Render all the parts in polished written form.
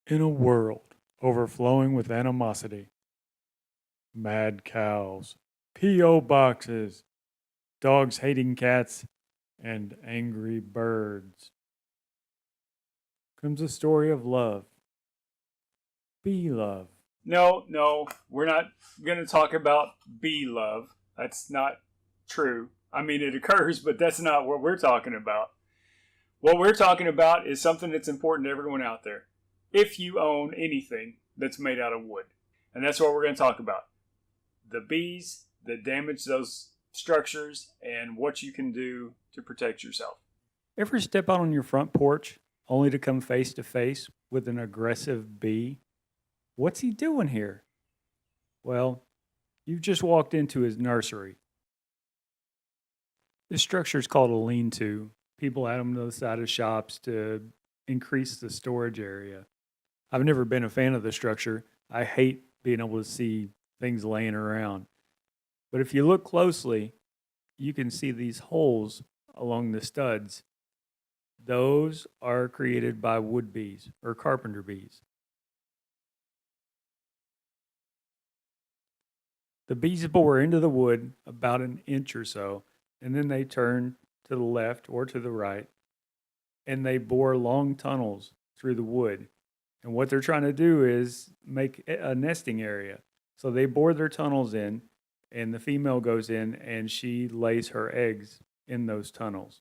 In a world overflowing with animosity, mad cows, P.O. boxes, dogs hating cats, and angry birds, comes a story of love. Be love. No, we're not going to talk about bee love. That's not true. I mean, it occurs, but that's not what we're talking about. What we're talking about is something that's important to everyone out there. If you own anything that's made out of wood. And that's what we're going to talk about. The bees that damage those structures and what you can do to protect yourself. Ever step out on your front porch only to come face to face with an aggressive bee? What's he doing here? Well, you've just walked into his nursery. This structure is called a lean-to. People add them to the side of shops to increase the storage area. I've never been a fan of the structure. I hate being able to see things laying around. But if you look closely, you can see these holes along the studs. Those are created by wood bees or carpenter bees. The bees bore into the wood about an inch or so, and then they turn to the left or to the right, and they bore long tunnels through the wood. And what they're trying to do is make a nesting area. So they bore their tunnels in, and the female goes in and she lays her eggs in those tunnels.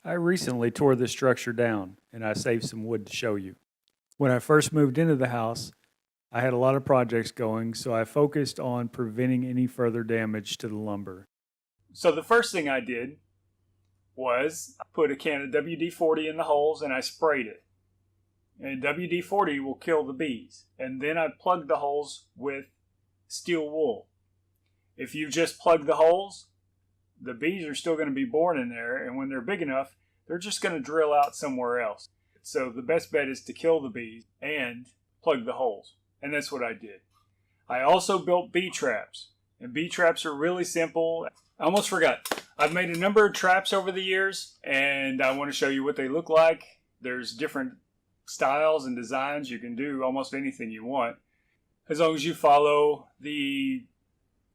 I recently tore this structure down, and I saved some wood to show you. When I first moved into the house, I had a lot of projects going, so I focused on preventing any further damage to the lumber. So the first thing I did was I put a can of WD-40 in the holes and I sprayed it. And WD-40 will kill the bees. And then I plugged the holes with steel wool. If you just plug the holes, the bees are still going to be born in there, and when they're big enough, they're just going to drill out somewhere else. So the best bet is to kill the bees and plug the holes. And that's what I did. I also built bee traps. And bee traps are really simple. I almost forgot. I've made a number of traps over the years, and I want to show you what they look like. There's different styles and designs. You can do almost anything you want, as long as you follow the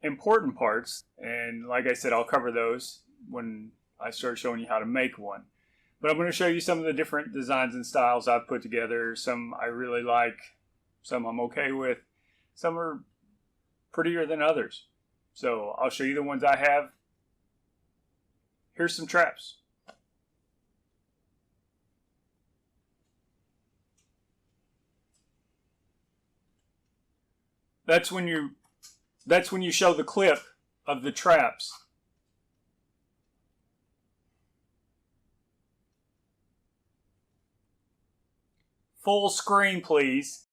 important parts. And like I said, I'll cover those when I start showing you how to make one. But I'm going to show you some of the different designs and styles I've put together. Some I really like, some I'm okay with, some are prettier than others. So I'll show you the ones I have. Here's some traps. That's when you show the clip of the traps. Full screen, please.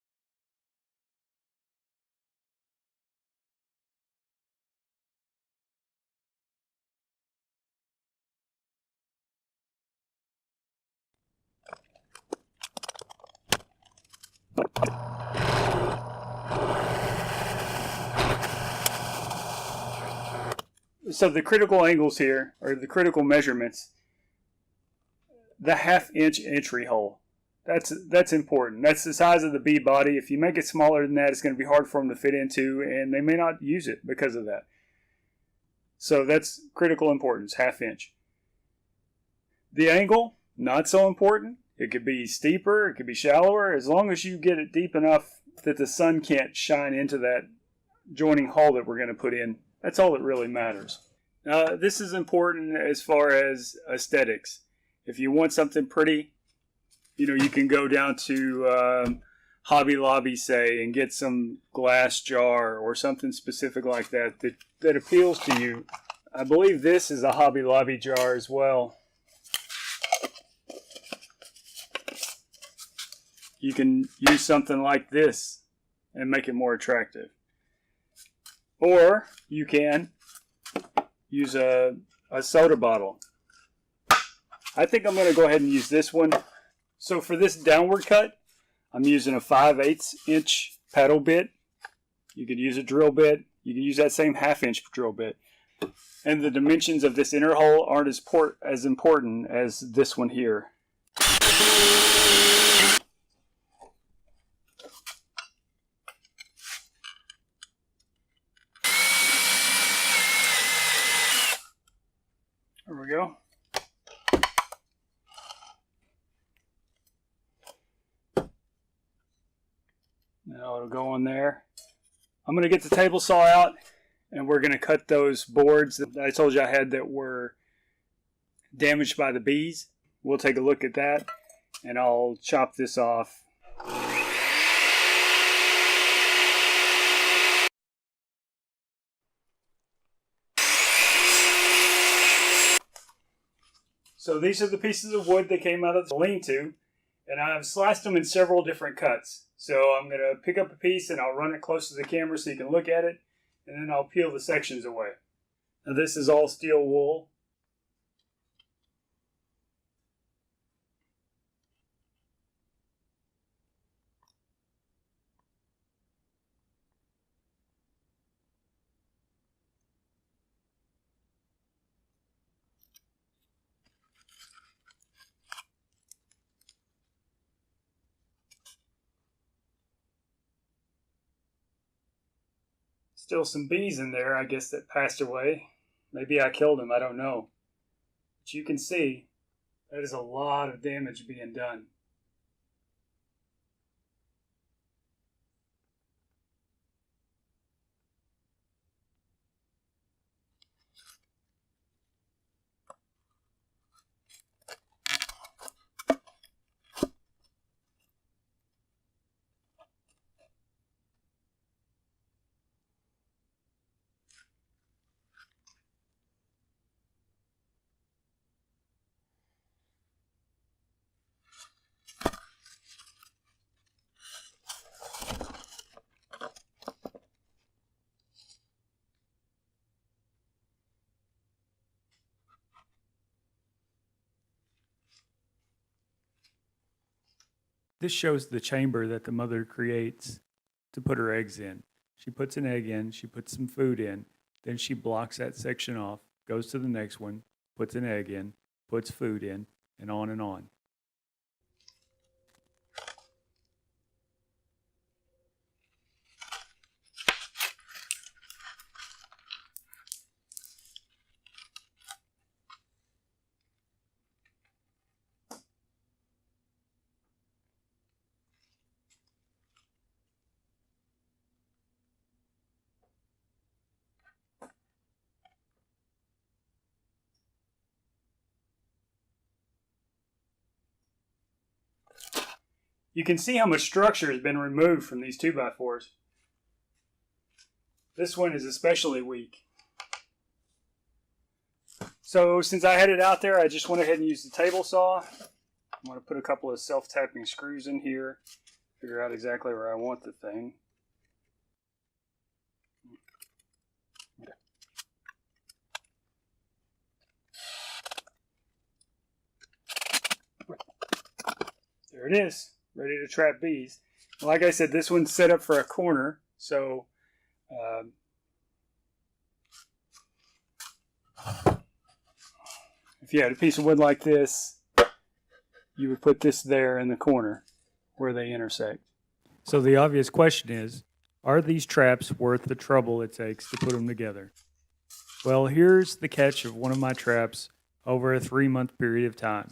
So the critical angles here, or the critical measurements, the half-inch entry hole. That's important. That's the size of the bee body. If you make it smaller than that, it's going to be hard for them to fit into, and they may not use it because of that. So that's critical importance, half-inch. The angle, not so important. It could be steeper, it could be shallower, as long as you get it deep enough that the sun can't shine into that joining hole that we're going to put in. That's all that really matters. Now, this is important as far as aesthetics. If you want something pretty, you can go down to Hobby Lobby, say, and get some glass jar or something specific like that appeals to you. I believe this is a Hobby Lobby jar as well. You can use something like this and make it more attractive. Or you can use a soda bottle. I think I'm going to go ahead and use this one. So for this downward cut, I'm using a 5/8 inch paddle bit. You could use a drill bit. You can use that same half-inch drill bit. And the dimensions of this inner hole aren't as important as this one here. Now it'll go on there. I'm going to get the table saw out, and we're going to cut those boards that I told you I had that were damaged by the bees. We'll take a look at that, and I'll chop this off. So these are the pieces of wood that came out of the lean-to, and I've sliced them in several different cuts. So I'm going to pick up a piece and I'll run it close to the camera so you can look at it, and then I'll peel the sections away. Now this is all steel wool. Still some bees in there, I guess, that passed away. Maybe I killed them, I don't know. But you can see that is a lot of damage being done. This shows the chamber that the mother creates to put her eggs in. She puts an egg in, she puts some food in, then she blocks that section off, goes to the next one, puts an egg in, puts food in, and on and on. You can see how much structure has been removed from these 2x4s. This one is especially weak. So since I had it out there, I just went ahead and used the table saw. I'm going to put a couple of self-tapping screws in here, figure out exactly where I want the thing. There it is, ready to trap bees. Like I said, this one's set up for a corner, so if you had a piece of wood like this, you would put this there in the corner where they intersect. So the obvious question is, are these traps worth the trouble it takes to put them together? Well, here's the catch of one of my traps over a 3-month period of time.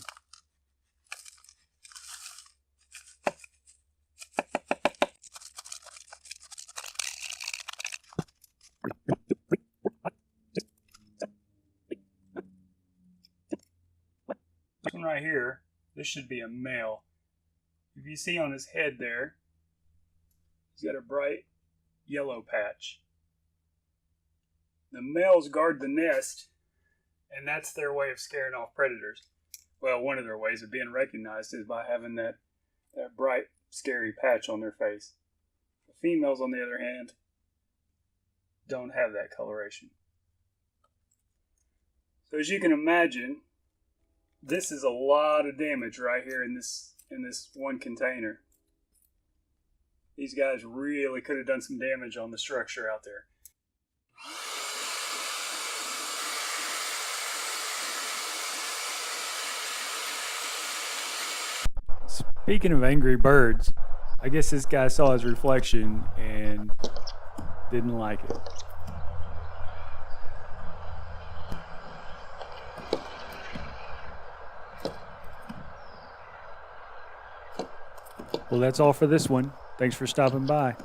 This one right here, this should be a male. If you see on his head there, he's got a bright yellow patch. The males guard the nest, and that's their way of scaring off predators. Well, one of their ways of being recognized is by having that bright, scary patch on their face. The females, on the other hand, don't have that coloration. So as you can imagine, this is a lot of damage right here in this one container. These guys really could have done some damage on the structure out there. Speaking of angry birds, I guess this guy saw his reflection and didn't like it. Well, that's all for this one. Thanks for stopping by.